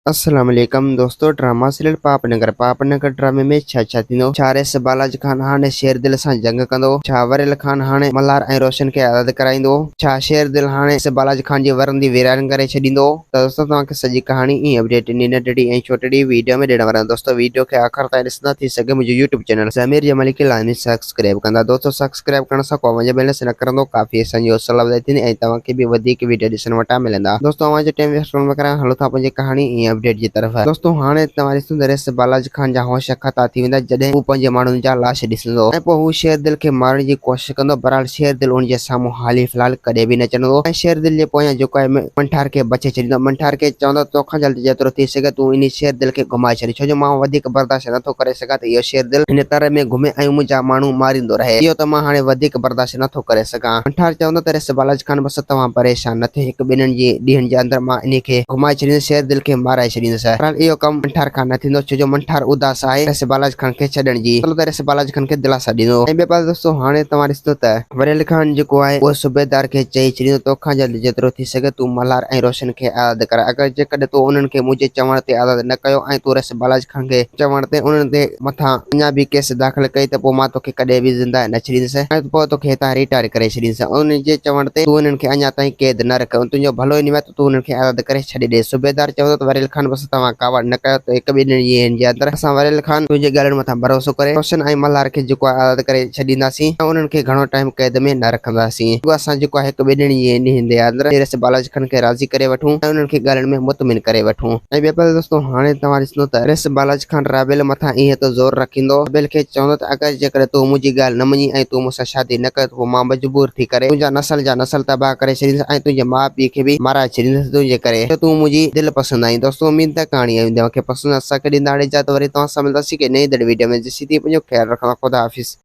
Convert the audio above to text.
अस्सलाम वालेकुम दोस्तों। ड्रामा सीरियल पापनगर ड्रामे में छा थींदो। छा रेस बालाजी खान हाणे शेरदिल सां जंग कंदो? छा वरियल खान हाणे मल्हार ऐं रोशन खे आज़ाद कराईंदो? छा शेरदिल हाणे बालाजी खान जी वरंदी वीरान करे छॾींदो? त दोस्तों तव्हांखे सॼी कहाणी ई अपडेट इन नंढड़ी ऐं छोटड़ी वीडियो में ॾियण वारा आहियूं। दोस्तों वीडियो खे आख़िर ताईं ॾिसंदा थी सघे मुंहिंजो यूट्यूब चैनल ज़मीर जमाली खे लाज़मी सब्सक्राइब कंदा। दोस्तों सब्सक्राइब करण सां को वञे बैलेंस न करंदो, काफ़ी असांजी हौसला वधाई थींदी ऐं तव्हांखे बि वधीक वीडियो ॾिसण वटां मिलंदा। दोस्तों अवां जो टाइम वेस्ट न करण हलो था पंहिंजी कहाणी ऐं अपडेट जी तरफ़। दोस्तों हाणे तव्हां ॾिसंदो रेस बालाजी खान जा होश खता थी वेंदा जॾहिं हू पंहिंजे माण्हुनि जा लाश ॾिसंदो ऐं पोइ हू शेरदिल खे मारण जी कोशिश कंदो। बहरहाल शेरदिल उन जे साम्हूं हाली फ़िलहाल कॾहिं बि न चवंदो ऐं शेरदिल जे पोयां जेको आहे मंठार खे बचे छॾींदो। मंठार खे चवंदो तोखां जल्दी जेतिरो थी सघे तूं इन शेरदिल खे घुमाए छॾी, छो जो मां वधीक बर्दाश्त नथो करे सघां त इहो शेरदिल हिन तरह में घुमे ऐं मुंहिंजा माण्हू मारींदो रहे। इहो त मां हाणे वधीक बर्दाश्त नथो करे सघां। मंठार चवंदो त रेस बालाजी खान बस तव्हां परेशान न थियो, हिकु ॿिन्हिनि जी ॾींहंनि जे अंदरि मां इन खे घुमाए छॾींदुसि, शेरदिल खे माराए छॾींदुसि। बहरहाल इहो कमु मंठार खां न थींदो छो जो मंठार उदास आहे रेस बालाजी खान खे छॾण जी। चलो त रेस बालाजी खान खे दिलासा ॾींदो। ऐं ॿिए पासे दोस्तों हाणे तव्हां ॾिसंदो त वरियल खान जेको आहे उहो सूबेदार खे चई छॾींदो तोखां जल्दी जेतिरो थी सघे तूं मल्हार ऐं रोशन खे आज़ाद कर। अगरि जेकॾहिं तूं उन्हनि खे मुंहिंजे चवण ते आज़ाद न कयो ऐं तूं रेस बालाजी खान खे चवण ते उन्हनि ते मथां अञा बि केस दाख़िल कई त पोइ मां तोखे कॾहिं बि ज़िंदा न छॾींदुसि ऐं पोइ तोखे हितां रिटायर करे छॾींदुसि। उन जे चवण ते तूं उन्हनि खे अञा ताईं क़ैद न रख, तुंहिंजो भलो इन में त तूं उन्हनि खे आज़ाद करे छॾे ॾे। सूबेदार चवंदो त वरियल खान बसि तव्हां कावड़ न कयो त हिकु ॿिनि ॾींहंनि जे अंदरि असां वरियल खान तुंहिंजे ॻाल्हियुनि मथां भरोसो करे रोशन ऐं मल्हार खे जेको आहे आज़ाद करे छॾींदासीं ऐं उन्हनि खे घणो टाइम क़ैद में न रखंदासीं। असां जेको आहे हिकु ॿिनि ॾींहंनि जे अंदरि रेस बालाजी खान खे राज़ी करे वठूं ऐं उन्हनि खे ॻाल्हियुनि में मुतमिन करे वठूं। ऐं ॿिए पासे दोस्तों हाणे तव्हां ॾिसंदो त रेस बालाजी खान राबेल मथां ईअं त ज़ोर रखींदो, राबेल खे चवंदो त अगरि जेकॾहिं तूं मुंहिंजी ॻाल्हि न मञी ऐं तूं मूंसां शादी न कर त पोइ मां मजबूर थी करे तुंहिंजा नसल जा नसल तबाह करे छॾींदुसि ऐं तुंहिंजे माउ पीउ खे बि माराए छॾींदुसि तुंहिंजे करे त तूं मुंहिंजी दिलि पसंदि आई। दोस्तों उम्मीद त कहाणी आई तव्हांखे पसंदि। असांखे ॾींदा हाणे इजाज़त, वरी तव्हां सां मिलंदासीं कि नई वीडियो में। जेसीं पंहिंजो ख्यालु रखंदा। ख़ुदा हाफ़िज़।